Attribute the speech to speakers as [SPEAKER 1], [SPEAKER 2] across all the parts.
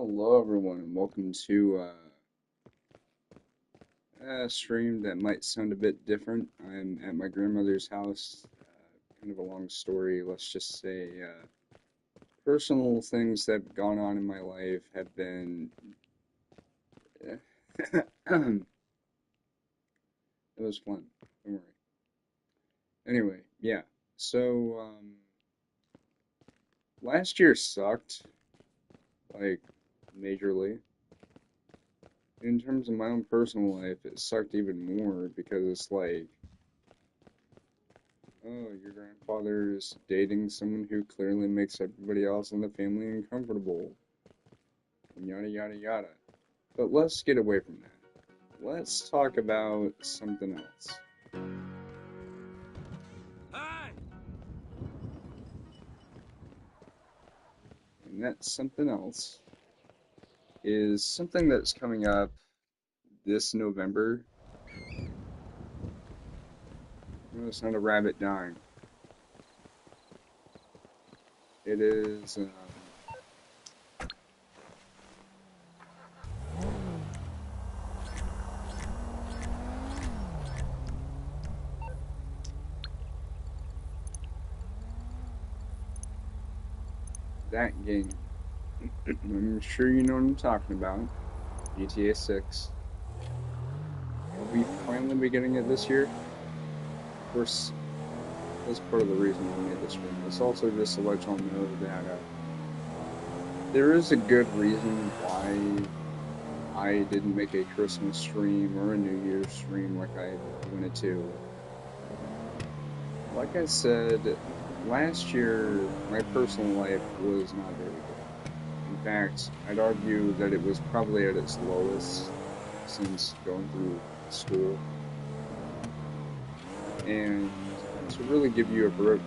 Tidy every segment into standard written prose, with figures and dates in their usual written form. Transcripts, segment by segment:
[SPEAKER 1] Hello, everyone, and welcome to a stream that might sound a bit different. I'm at my grandmother's house. Kind of a long story. Let's just say personal things that have gone on in my life have been. It was fun. Don't worry. Anyway, yeah. So last year sucked, like majorly. In terms of my own personal life, it sucked even more because it's like, oh, your grandfather's dating someone who clearly makes everybody else in the family uncomfortable, and yada yada yada. But let's get away from that. Let's talk about something else. And that something else is something that's coming up this November. No, it's not a rabbit dying. It is that game. I'm sure you know what I'm talking about. GTA 6. Will we finally be getting it this year? Of course, that's part of the reason I made this stream. It's also just to let y'all know that there is a good reason why I didn't make a Christmas stream or a New Year's stream like I wanted to. Like I said, last year my personal life was not very good. In fact, I'd argue that it was probably at its lowest since going through school. And to really give you a brief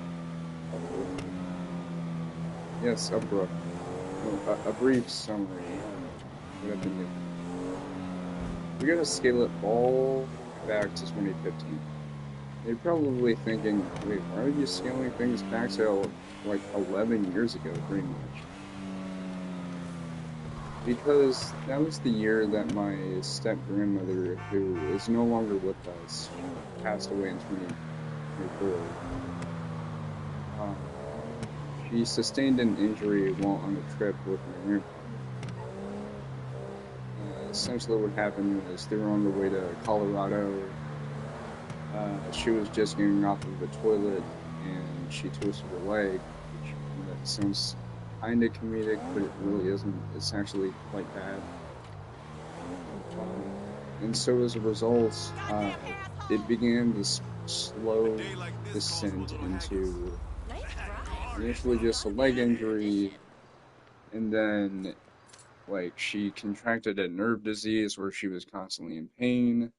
[SPEAKER 1] summary of what I've been doing. We gotta scale it all back to 2015. You're probably thinking, wait, why are you scaling things back to like 11 years ago, pretty much? Because that was the year that my step-grandmother, who is no longer with us, passed away in 2024. She sustained an injury while on a trip with my grandpa. Essentially what happened was they were on their way to Colorado. She was just getting off of the toilet and she twisted her leg, which sounds kind of comedic, but it really isn't. It's actually quite bad. And so as a result, it began this slow descent into initially just a leg injury, and then like she contracted a nerve disease where she was constantly in pain.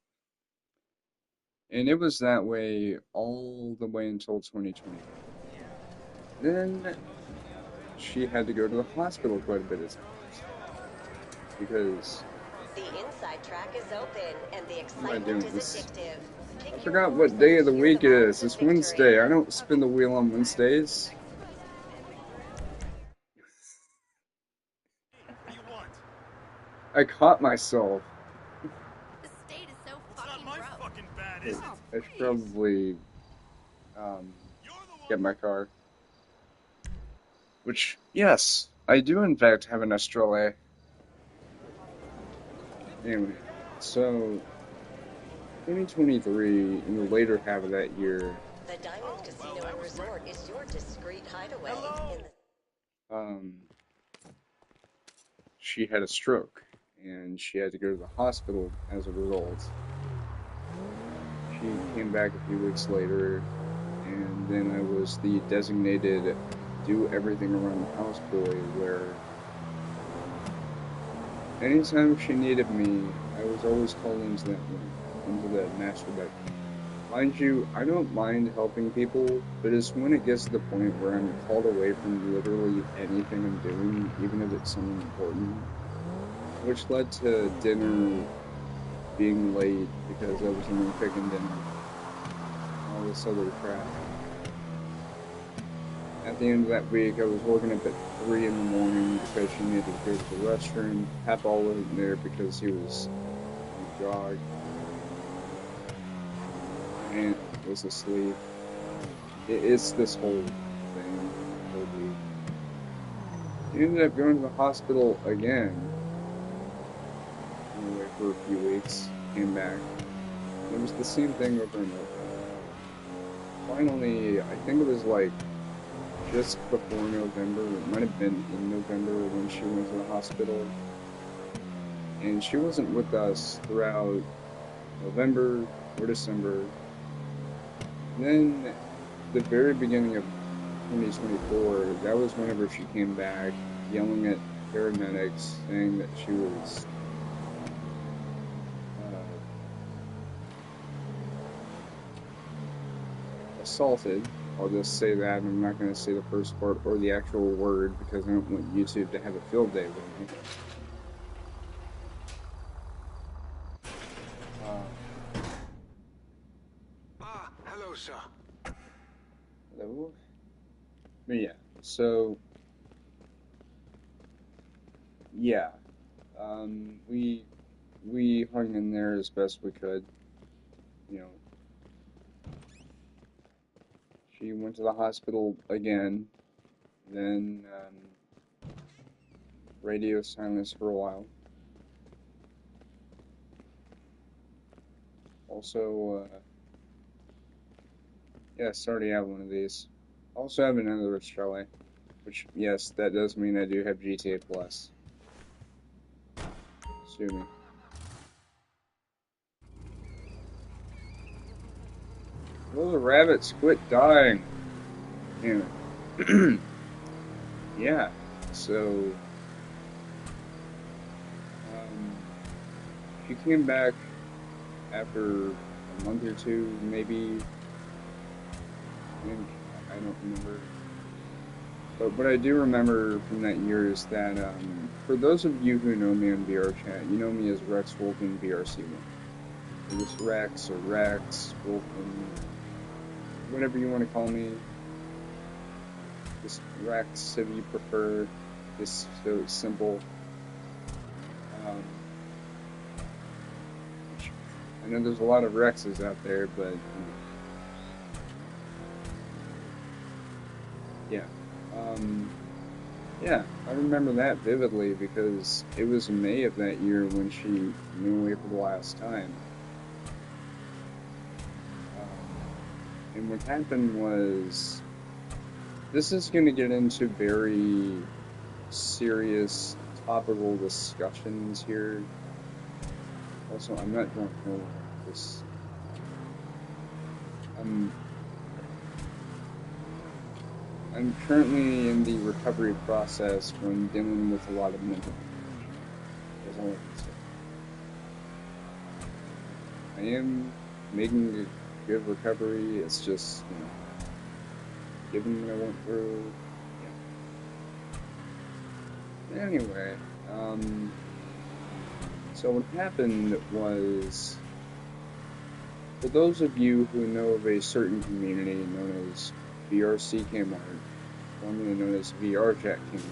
[SPEAKER 1] And it was that way all the way until 2020. Then she had to go to the hospital quite a bit of times because
[SPEAKER 2] the inside track is open and the excitement is addictive.
[SPEAKER 1] I forgot what day of the week it is. It's Wednesday. I don't spin the wheel on Wednesdays. I caught myself.
[SPEAKER 3] The state is so fucking gross.
[SPEAKER 1] I should probably get my car. Which, yes, I do in fact have an Estrella. Anyway, so 2023, in the later half of that year,
[SPEAKER 2] the Diamond Casino and Resort is your discreet hideaway.
[SPEAKER 1] She had a stroke, and she had to go to the hospital as a result. She came back a few weeks later, and then I was the designated do everything around the house boy, where anytime she needed me, I was always called into that room, into the master bedroom. Mind you, I don't mind helping people, but it's when it gets to the point where I'm called away from literally anything I'm doing, even if it's something important, which led to dinner being late because I was only cooking dinner, all this other crap. At the end of that week, I was working a bit 3 in the morning because she needed to go to the restroom. Papa wasn't there because he was on a jog and was asleep. It's this whole thing. He ended up going to the hospital again. Anyway, for a few weeks, came back. It was the same thing over and over. Finally, I think it was like just before November, it might have been in November when she went to the hospital. And she wasn't with us throughout November or December. Then, the very beginning of 2024, that was whenever she came back, yelling at paramedics, saying that she was assaulted. I'll just say that. I'm not going to say the first part or the actual word because I don't want YouTube to have a field day with me.
[SPEAKER 4] Hello, sir.
[SPEAKER 1] Hello? But yeah, so yeah, we hung in there as best we could. You know, she went to the hospital again, then radio silence for a while. Also, yeah, sorry to have one of these. Also have another Australia, which, yes, that does mean I do have GTA Plus. Sue me. Will the rabbits quit dying? Yeah. Yeah, so she came back after a month or two, maybe. I don't remember. But what I do remember from that year is that, for those of you who know me on VR chat, you know me as Rex Wolfen VRC1. It was Rex or Rex, Wolfen, whatever you want to call me. Just Rex, if you prefer. Just so it's simple. I know there's a lot of Rexes out there, but yeah. Yeah, I remember that vividly because it was May of that year when she went away for the last time. And what happened was, this is going to get into very serious topical discussions here. Also, I'm not drunk, no, this, I'm currently in the recovery process from dealing with a lot of mental health. That's all I can say. I am making a good recovery. It's just, you know, given what I went through. Yeah. Anyway, so what happened was, for those of you who know of a certain community known as VRC Kmart, formerly known as VR Chat Kmart,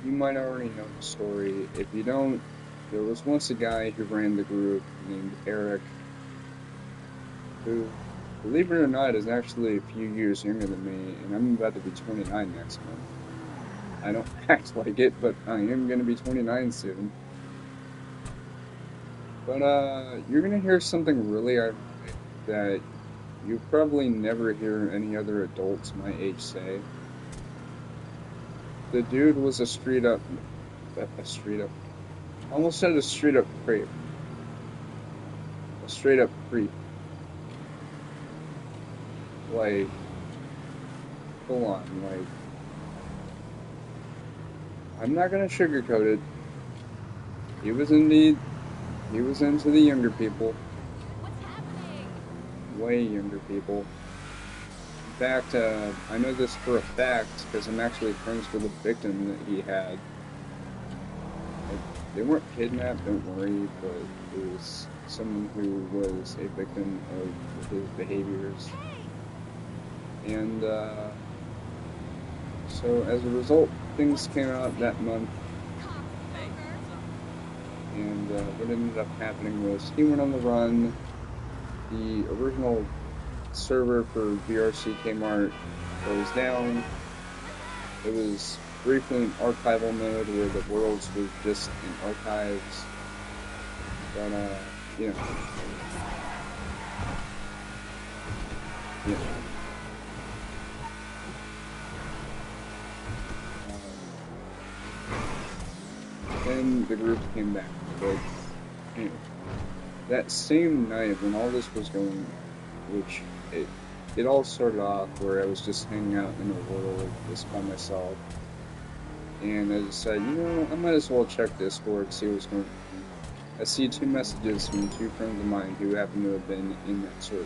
[SPEAKER 1] you might already know the story. If you don't, there was once a guy who ran the group named Eric, who, believe it or not, is actually a few years younger than me, and I'm about to be 29 next month. I don't act like it, but I am going to be 29 soon. But, you're going to hear something really ironic that you probably never hear any other adults my age say. The dude was a straight up, I almost said a straight up creep. A straight up creep. Like, full on, like, I'm not gonna sugarcoat it. He was into the younger people.
[SPEAKER 3] What's happening?
[SPEAKER 1] Way younger people. In fact, I know this for a fact because I'm actually friends with a victim that he had. Like, they weren't kidnapped, don't worry, but it was someone who was a victim of his behaviors. And, So as a result, things came out that month, and what ended up happening was he went on the run. The original server for VRC Kmart closed down. It was briefly in archival mode where the worlds was just in archives. But, you know. Yeah. Then the group came back. But, anyway. That same night when all this was going on, which it all started off where I was just hanging out in a world just by myself. And I decided, you know, I might as well check Discord, see what's going on. I see 2 messages from 2 friends of mine who happen to have been in that server.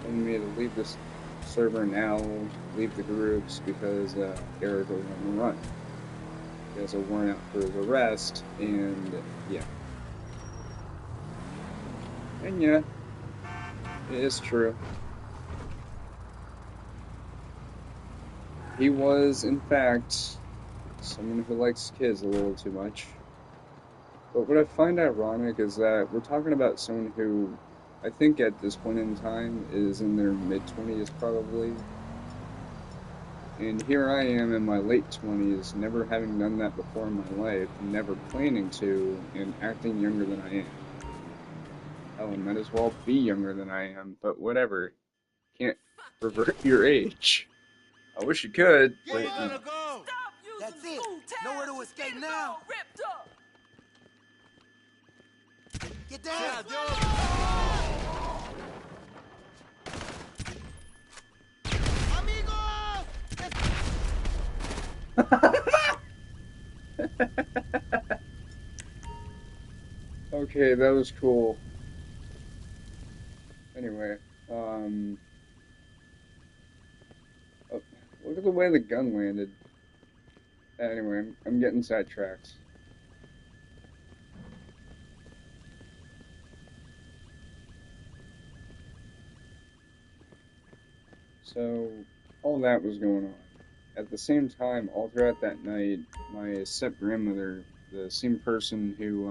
[SPEAKER 1] Telling me to leave this server now, leave the groups because Eric was on the run. He has a warrant out for his arrest, and yeah. And yeah, it is true. He was, in fact, someone who likes kids a little too much. But what I find ironic is that we're talking about someone who, I think at this point in time, is in their mid-20s probably. And here I am in my late 20s, never having done that before in my life, never planning to, and acting younger than I am. Hell, I might as well be younger than I am, but whatever. Can't revert your age. I wish you could.
[SPEAKER 5] Where you gonna go? That's it. Nowhere to escape now. Get down.
[SPEAKER 1] Okay, that was cool. Anyway, oh, look at the way the gun landed. Anyway, I'm getting sidetracked. So, all that was going on. At the same time, all throughout that night, my step-grandmother, the same person who,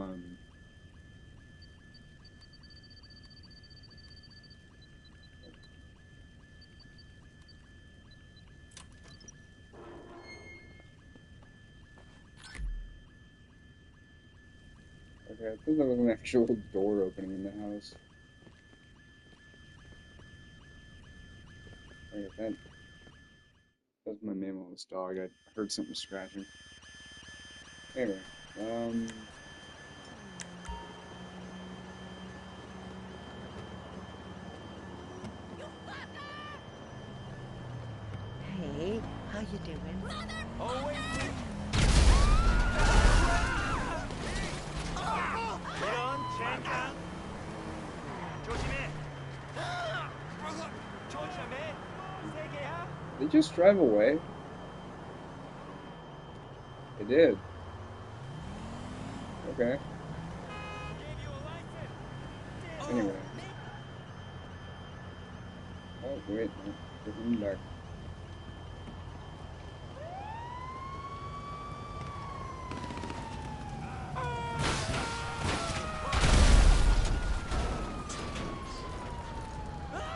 [SPEAKER 1] okay, I think there was an actual door opening in the house. Okay, that was my mammal's dog. I heard something scratching. Anyway,
[SPEAKER 6] Hey, how you doing?
[SPEAKER 5] Oh, wait. 이런 젠장. 조심해. 조심해. 세 개야.
[SPEAKER 1] they just drive away? They did. Okay. Anyway. Oh, wait, no. They're coming back.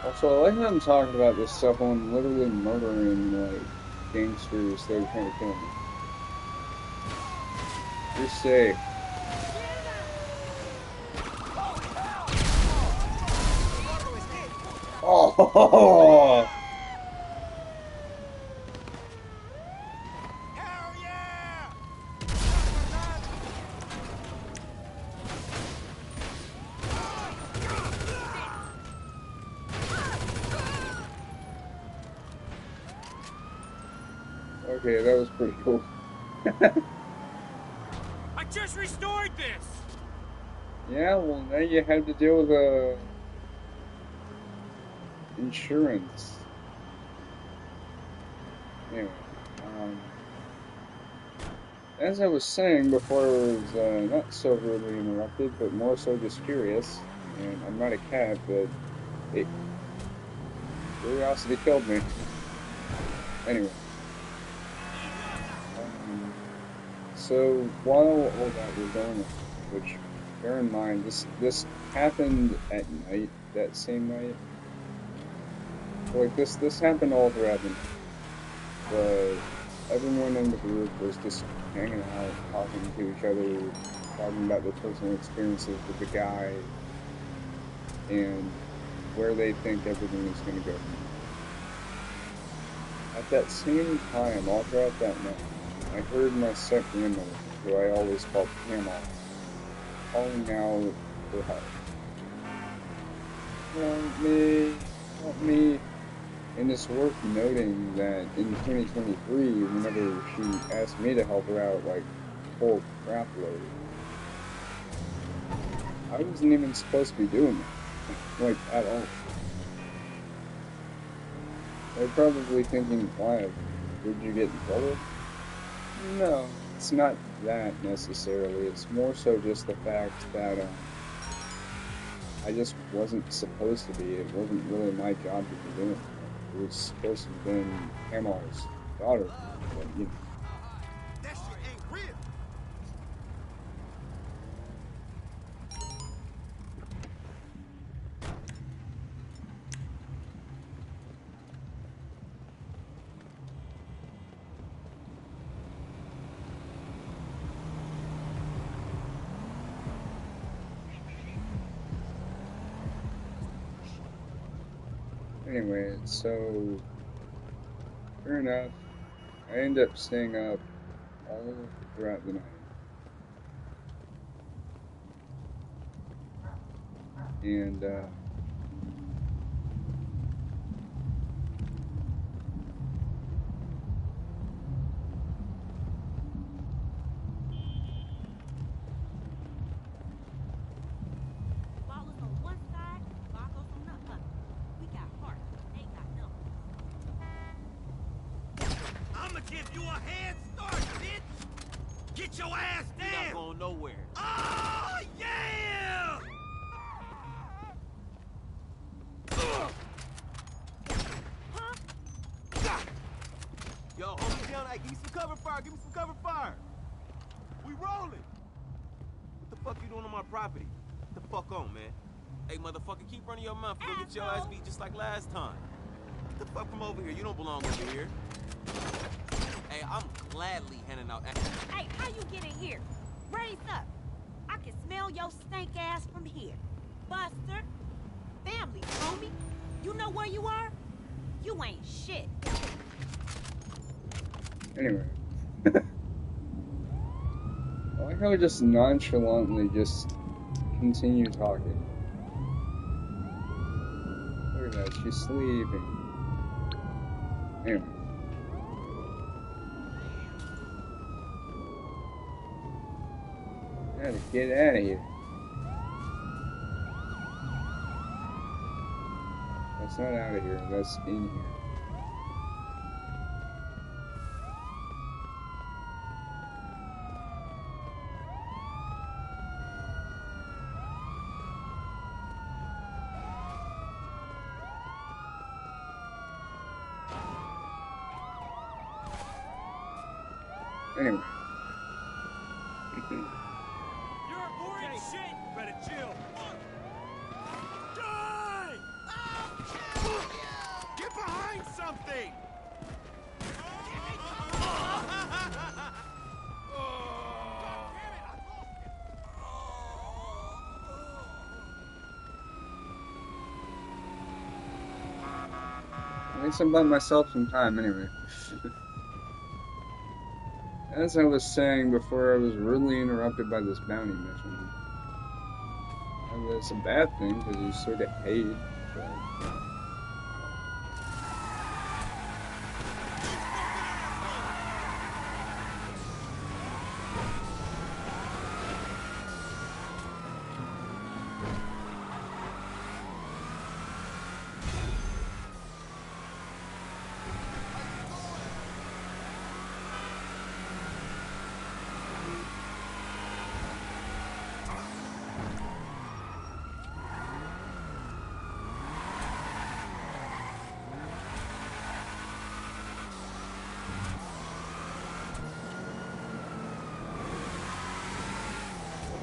[SPEAKER 1] Also, I like how I'm talking about this stuff when I'm literally murdering, like, gangsters that are trying to kill me. You're safe. Oh!
[SPEAKER 5] Hell yeah!
[SPEAKER 1] Okay, that was pretty cool.
[SPEAKER 5] I just restored this.
[SPEAKER 1] Yeah, well, now you have to deal with, insurance. Anyway, as I was saying before I was, not so rudely interrupted, but more so just curious, and I'm not a cat, but curiosity killed me. Anyway, So while all that was going on, which bear in mind this happened at night, that same night. Like this happened all throughout the night. But everyone in the group was just hanging out, talking to each other, talking about their personal experiences with the guy and where they think everything is going to go. At that same time, all throughout that night, I heard my step-grandmother, who I always called Grandma, calling out for help. Help me. And it's worth noting that in 2023, whenever she asked me to help her out, like, full crap load, I wasn't even supposed to be doing that, like, at all. They're probably thinking, why? Did you get in trouble? No, it's not that necessarily. It's more so just the fact that I just wasn't supposed to be. It wasn't really my job to be doing it. It was supposed to have been Hamar's daughter, but you know.
[SPEAKER 5] That shit ain't real.
[SPEAKER 1] Anyway, so fair enough. I end up staying up all throughout the night. And
[SPEAKER 3] Ballers on one side, Vagos on the other. We got hearts, they got numbers.
[SPEAKER 5] I'ma give you a head start, bitch! Get your ass down!
[SPEAKER 7] You're not going nowhere.
[SPEAKER 5] Oh, yeah!
[SPEAKER 7] Yo, hold me down. Hey, give me some cover fire. Give me some cover fire. We rolling. What the fuck you doing on my property? Get the fuck on, man. Hey, motherfucker, keep running your mouth. You're gonna get your ass beat just like last time. Get the fuck from over here. You don't belong over here. Hey, I'm gladly handing out.
[SPEAKER 3] Hey, how you get in here? Raise up. I can smell your stank ass from here. Buster. Family, homie. You know where you are? You ain't shit.
[SPEAKER 1] anyway. I like how we just nonchalantly just continue talking. Look at that, she's sleeping. Anyway. Gotta get out of here. That's not out of here, that's in here. Anyway.
[SPEAKER 5] You're a boring shit! Better chill. Die! Get behind something!
[SPEAKER 1] At least I'm by myself some time anyway. As I was saying before, I was really interrupted by this bounty mission. And it's a bad thing because you sort of hate, but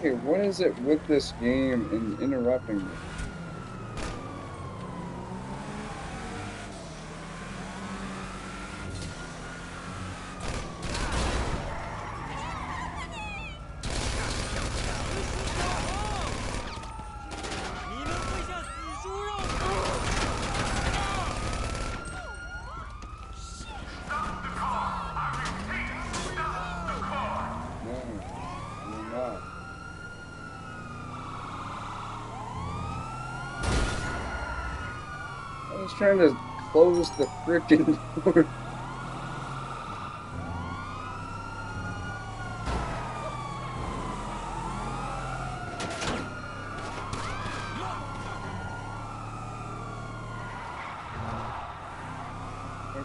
[SPEAKER 1] Okay, what is it with this game and interrupting me? No, you're not. I was trying to close the frickin' door.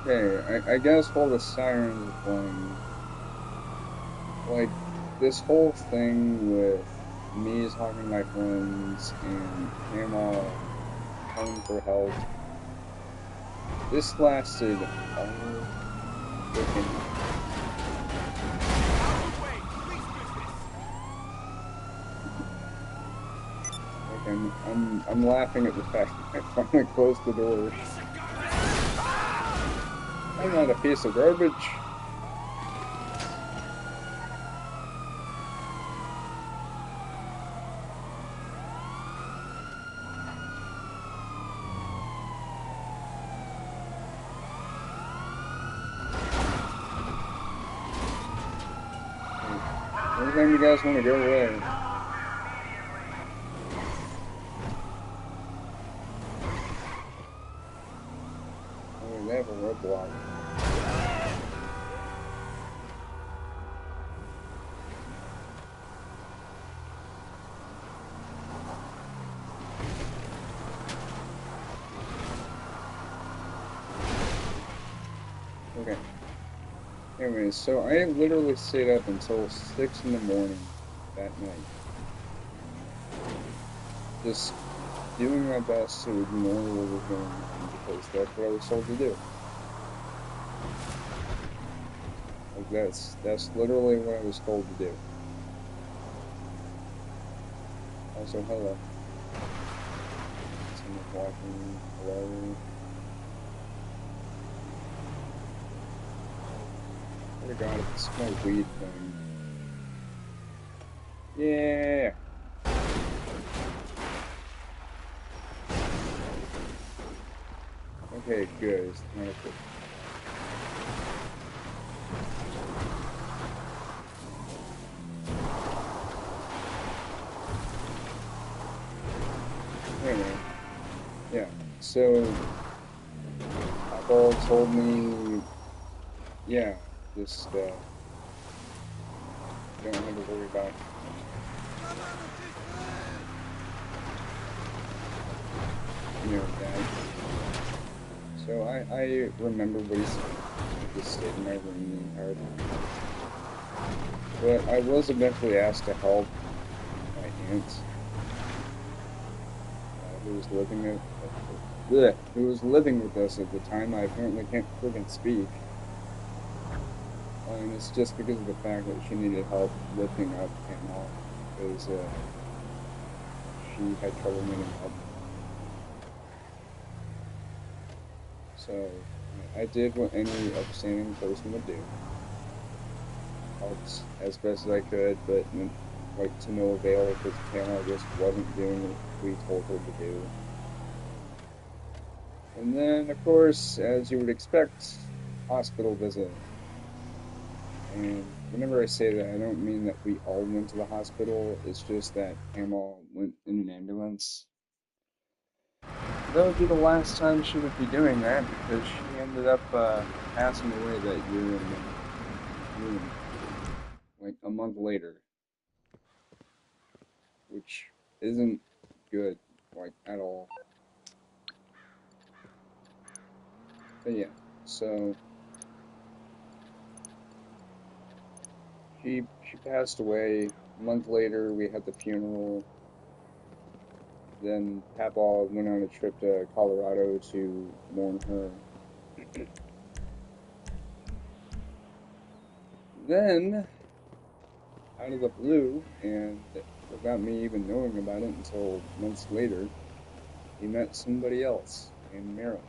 [SPEAKER 1] Okay, I guess while the sirens are playing, like, this whole thing with me talking to my friends and Grandma calling for help, this lasted all freaking night. Like, I'm laughing at the fact that I finally closed the door. I'm not a piece of garbage. Anytime you guys want to go away. Oh, they have a roadblock. Okay. Anyways, so I literally stayed up until 6 in the morning that night. Just doing my best to ignore what was going on because that's what I was told to do. Like that's literally what I was told to do. Also, hello. Someone's watching. Hello. Oh god, it's my weed thing. Yeah. Okay, good. It's not a good. Anyway, yeah. So, Apple told me, yeah, just don't have to worry about. You know that. So I remember what he said. I just stayed in my room the entire time. But I was eventually asked to help my aunt, who was living with us at the time. I apparently can't friggin' speak. And it's just because of the fact that she needed help lifting up Hannah because she had trouble getting up. So I did what any upstanding person would do. Helped as best as I could, but like to no avail because Hannah just wasn't doing what we told her to do. And then, of course, as you would expect, hospital visit. And whenever I say that, I don't mean that we all went to the hospital. It's just that Hannah went in an ambulance. That would be the last time she would be doing that because she ended up passing away that year in June, like a month later, which isn't good, like at all. But yeah, so she passed away. A month later, we had the funeral. Then Papa went on a trip to Colorado to mourn her. Then, out of the blue, and without me even knowing about it until months later, he met somebody else named Marilyn.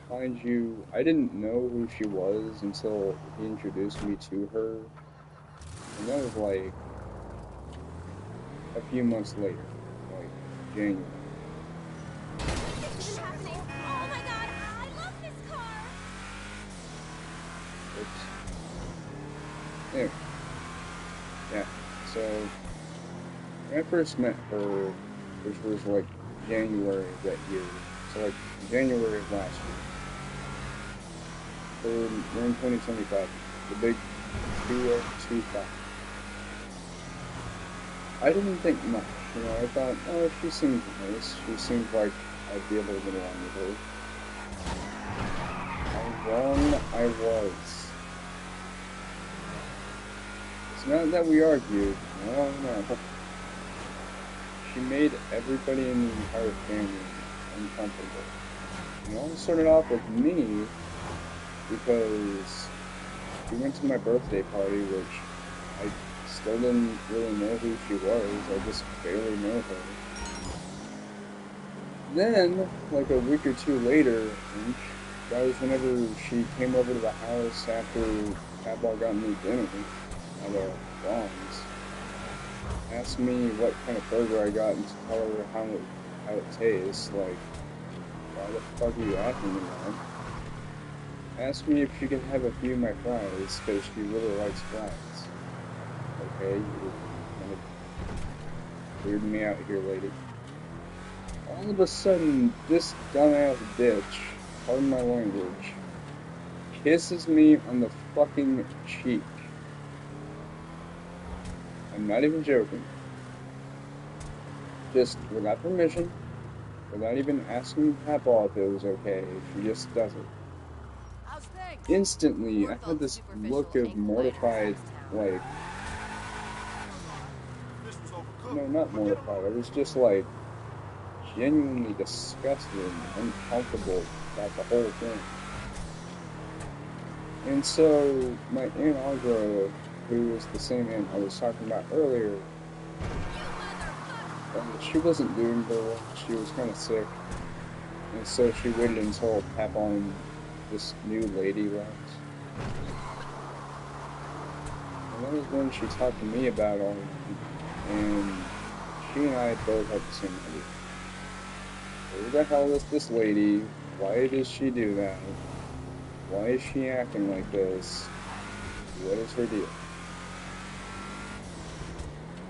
[SPEAKER 1] Mind you, I didn't know who she was until he introduced me to her, and that was like a few months later, like January.
[SPEAKER 3] This isn't happening. Oh my god, I love this car!
[SPEAKER 1] Oops. Anyway, yeah, so when I first met her, which was like January of that year, so like January of last year, we're in 2025, the big 2025. I didn't think much, you know, I thought, oh, she seems nice, she seems like I'd be able to get along with her. How wrong I was. It's not that we argued, no. She made everybody in the entire family uncomfortable. It all started off with me because she went to my birthday party, which I still didn't really know who she was. I just barely know her. Then, like a week or two later, that was whenever she came over to the house after Papaw got me dinner at Ron's. Asked me what kind of burger I got and to tell her how it tastes. Like, why the fuck are you asking me that? Asked me if she could have a few of my fries, because she really likes fries. Okay, you're kind of weirding me out here, lady. All of a sudden, this dumbass bitch, pardon my language, kisses me on the fucking cheek. I'm not even joking. Just without permission, without even asking Papaw if it was okay, she just does it. Instantly, I had this look of mortified, like, no, not mortified, I was just like, genuinely disgusted and uncomfortable about the whole thing. And so, my Aunt Audra, who was the same aunt I was talking about earlier, she wasn't doing very well, she was kind of sick, and so she waited until Papaw and this new lady left. And that was when she talked to me about all of it, and she and I both had the same idea. Who the hell is this lady? Why does she do that? Why is she acting like this? What is her deal?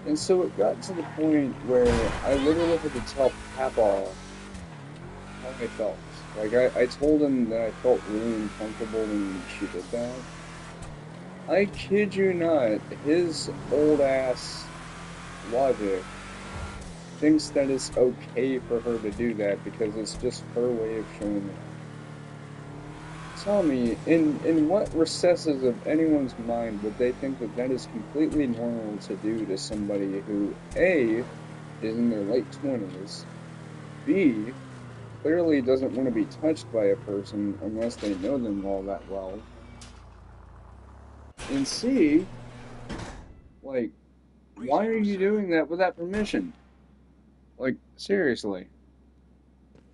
[SPEAKER 1] And so it got to the point where I literally had to tell Papaw how I felt. Like, I told him that I felt really uncomfortable when she did that. I kid you not, his old ass logic thinks that it's okay for her to do that because it's just her way of showing it. Tell me, in what recesses of anyone's mind would they think that that is completely normal to do to somebody who, A, is in their late 20s, B, clearly doesn't want to be touched by a person unless they know them all that well, and C, like, why are you doing that without permission? Like, seriously.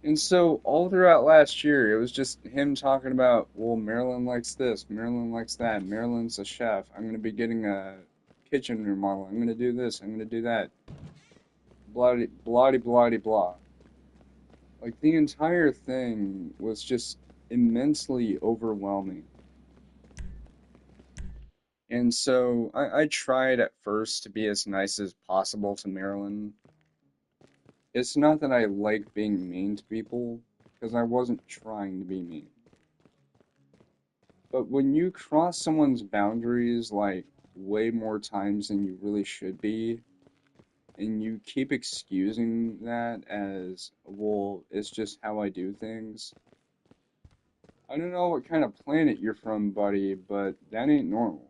[SPEAKER 1] And so, all throughout last year, it was just him talking about, well, Marilyn likes this, Marilyn likes that, Marilyn's a chef, I'm going to be getting a kitchen remodel, I'm going to do this, I'm going to do that. Blah, blah, blah, blah. Like, the entire thing was just immensely overwhelming. And so, I tried at first to be as nice as possible to Marilyn. It's not that I like being mean to people, because I wasn't trying to be mean. But when you cross someone's boundaries, like, way more times than you really should be, and you keep excusing that as, well, it's just how I do things, I don't know what kind of planet you're from, buddy, but that ain't normal.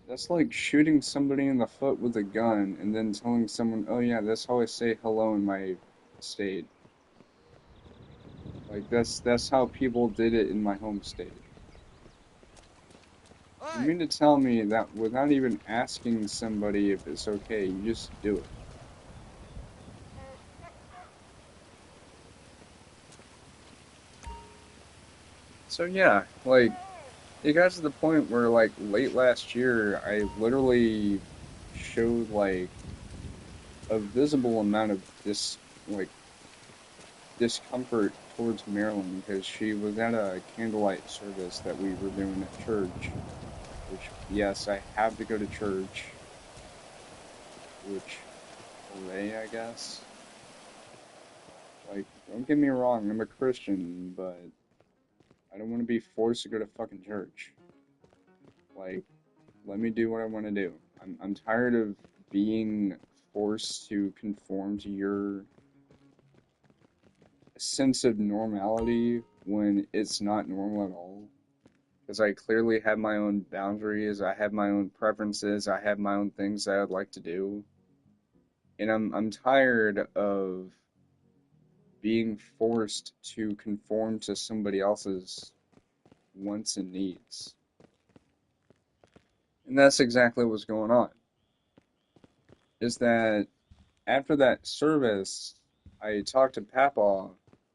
[SPEAKER 1] That's like shooting somebody in the foot with a gun and then telling someone, oh yeah, that's how I say hello in my state. Like, that's how people did it in my home state. You mean to tell me that without even asking somebody if it's okay, you just do it? So yeah, like, it got to the point where, like, late last year, I literally showed, like, a visible amount of discomfort towards Marilyn because she was at a candlelight service that we were doing at church. Which, yes, I have to go to church. Which, hooray, I guess. Like, don't get me wrong, I'm a Christian, but I don't want to be forced to go to fucking church. Like, let me do what I want to do. I'm tired of being forced to conform to your sense of normality when it's not normal at all. Because I clearly have my own boundaries, I have my own preferences, I have my own things that I'd like to do. And I'm tired of being forced to conform to somebody else's wants and needs. And that's exactly what's going on. Is that after that service, I talked to Papa,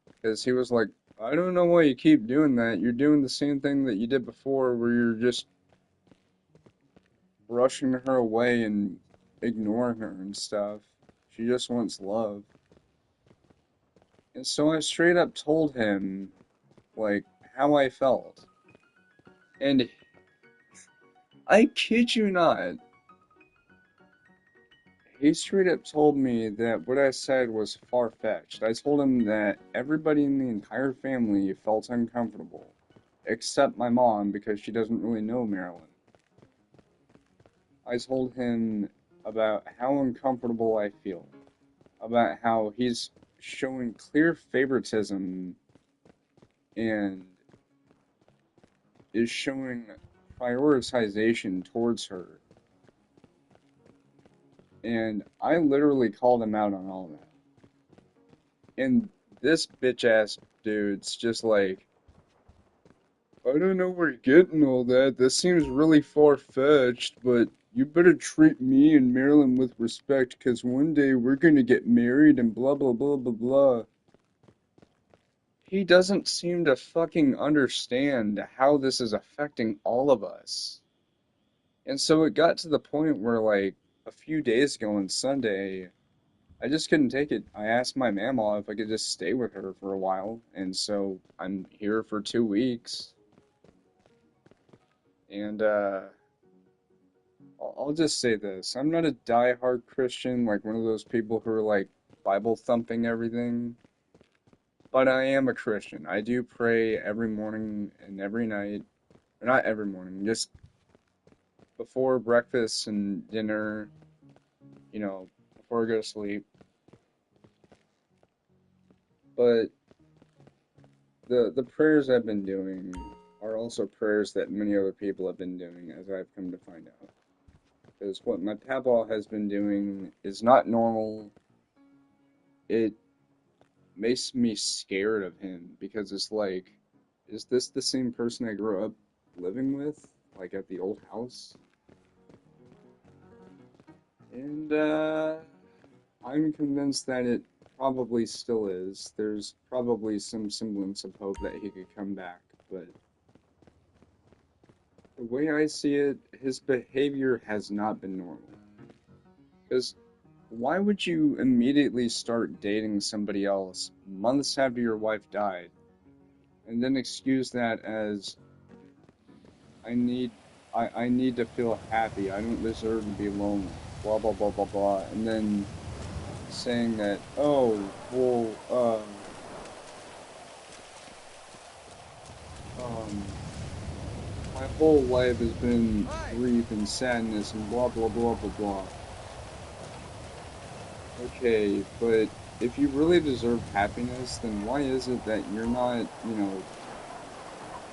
[SPEAKER 1] because he was like, I don't know why you keep doing that. You're doing the same thing that you did before, where you're just brushing her away and ignoring her and stuff. She just wants love. And so I straight up told him, like, how I felt. And I kid you not, he straight up told me that what I said was far-fetched. I told him that everybody in the entire family felt uncomfortable, except my mom, because she doesn't really know Marilyn. I told him about how uncomfortable I feel, about how he's showing clear favoritism and is showing prioritization towards her. And I literally called him out on all that. And this bitch-ass dude's just like, I don't know where you're getting all that. That seems really far-fetched, but you better treat me and Marilyn with respect, because one day we're gonna get married and blah blah blah blah blah. He doesn't seem to fucking understand how this is affecting all of us. And so it got to the point where, like, a few days ago on Sunday, I just couldn't take it. I asked my mama if I could just stay with her for a while, and so I'm here for 2 weeks. And, I'll just say this. I'm not a die-hard Christian, like one of those people who are, like, Bible-thumping everything. But I am a Christian. I do pray every morning and every night. Or not every morning, just before breakfast and dinner, you know, before I go to sleep. But the prayers I've been doing are also prayers that many other people have been doing, as I've come to find out. Because what my papa has been doing is not normal. It makes me scared of him, because it's like, is this the same person I grew up living with? Like at the old house? And, I'm convinced that it probably still is. There's probably some semblance of hope that he could come back, but the way I see it, his behavior has not been normal. Because why would you immediately start dating somebody else months after your wife died, and then excuse that as, I need to feel happy, I don't deserve to be lonely, blah blah blah blah blah, and then saying that, oh, well, my whole life has been grief and sadness and blah blah blah blah blah. Okay, but if you really deserve happiness, then why is it that you're not, you know,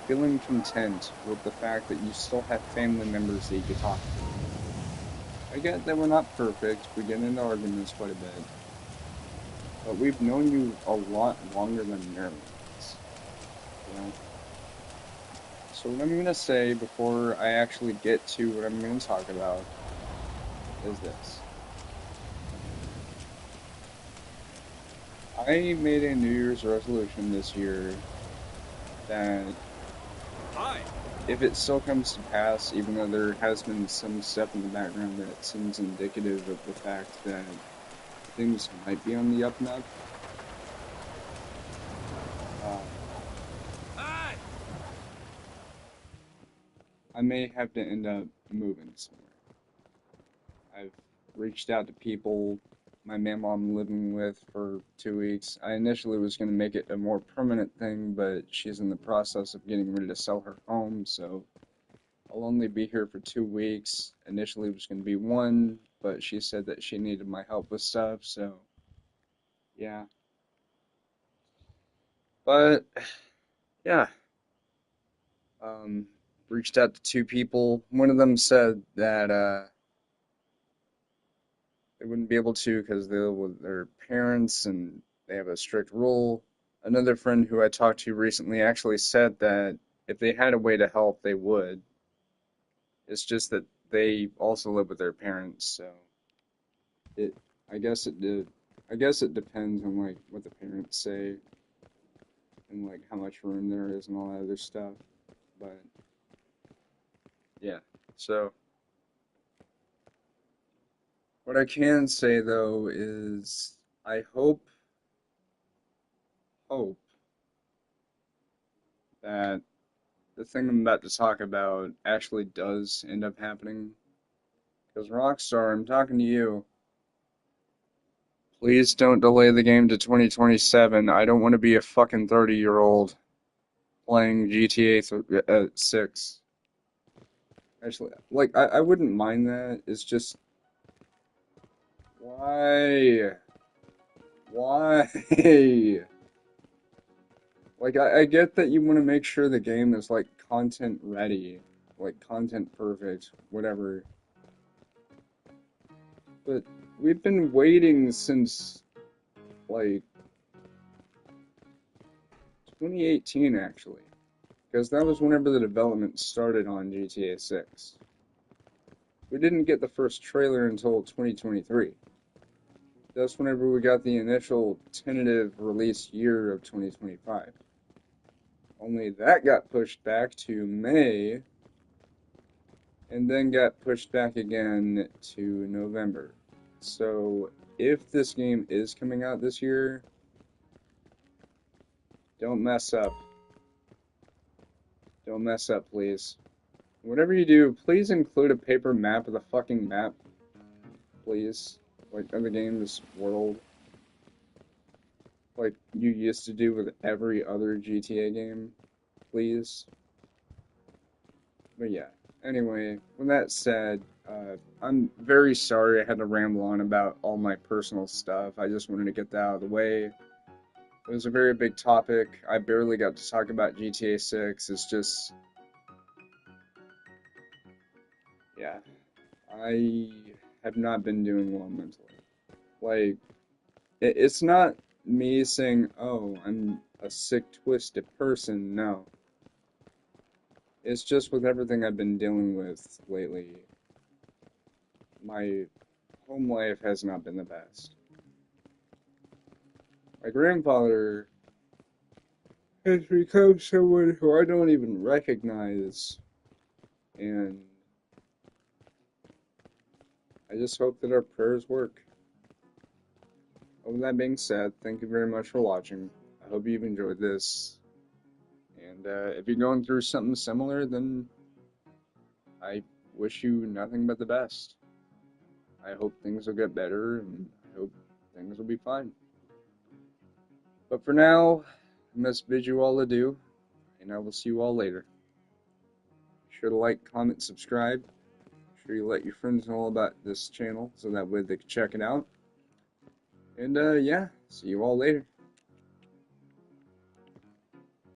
[SPEAKER 1] feeling content with the fact that you still have family members that you can talk to? I get that we're not perfect, we get into arguments quite a bit, but we've known you a lot longer than Marilyn has, you know? So what I'm going to say before I actually get to what I'm going to talk about is this. I made a New Year's resolution this year that if it still comes to pass, even though there has been some stuff in the background that seems indicative of the fact that things might be on the up and up, I may have to end up moving somewhere. I've reached out to people my mom I'm living with for 2 weeks. I initially was going to make it a more permanent thing, but she's in the process of getting ready to sell her home, so I'll only be here for 2 weeks. Initially it was going to be 1, but she said that she needed my help with stuff, so yeah. But yeah, reached out to 2 people. One of them said that they wouldn't be able to because they live with their parents and they have a strict rule. Another friend who I talked to recently actually said that if they had a way to help, they would. It's just that they also live with their parents, so I guess it depends on like what the parents say and like how much room there is and all that other stuff. But yeah, so what I can say though is I hope that the thing I'm about to talk about actually does end up happening. Because Rockstar, I'm talking to you. Please don't delay the game to 2027. I don't want to be a fucking 30-year-old playing GTA 6. Actually, like, I wouldn't mind that. It's just... Why? Why? Like, I get that you want to make sure the game is, like, content ready. Like, content perfect. Whatever. But we've been waiting since, like, 2018, actually. Because that was whenever the development started on GTA 6. We didn't get the first trailer until 2023. That's whenever we got the initial tentative release year of 2025. Only that got pushed back to May, and then got pushed back again to November. So, if this game is coming out this year, don't mess up. Don't mess up, please. Whatever you do, please include a paper map of the fucking map. Please. Like, of the game's world. Like you used to do with every other GTA game. Please. But yeah. Anyway, with that said, I'm very sorry I had to ramble on about all my personal stuff. I just wanted to get that out of the way. It was a very big topic. I barely got to talk about GTA 6. It's just... yeah. I have not been doing well mentally. Like, it's not me saying, oh, I'm a sick, twisted person. No. It's just with everything I've been dealing with lately, my home life has not been the best. My grandfather has become someone who I don't even recognize, and I just hope that our prayers work. With that being said, thank you very much for watching. I hope you've enjoyed this. And if you're going through something similar, then I wish you nothing but the best. I hope things will get better, and I hope things will be fine. But for now, I must bid you all adieu, and I will see you all later. Be sure to like, comment, subscribe. Be sure you let your friends know about this channel, so that way they can check it out. And yeah, see you all later.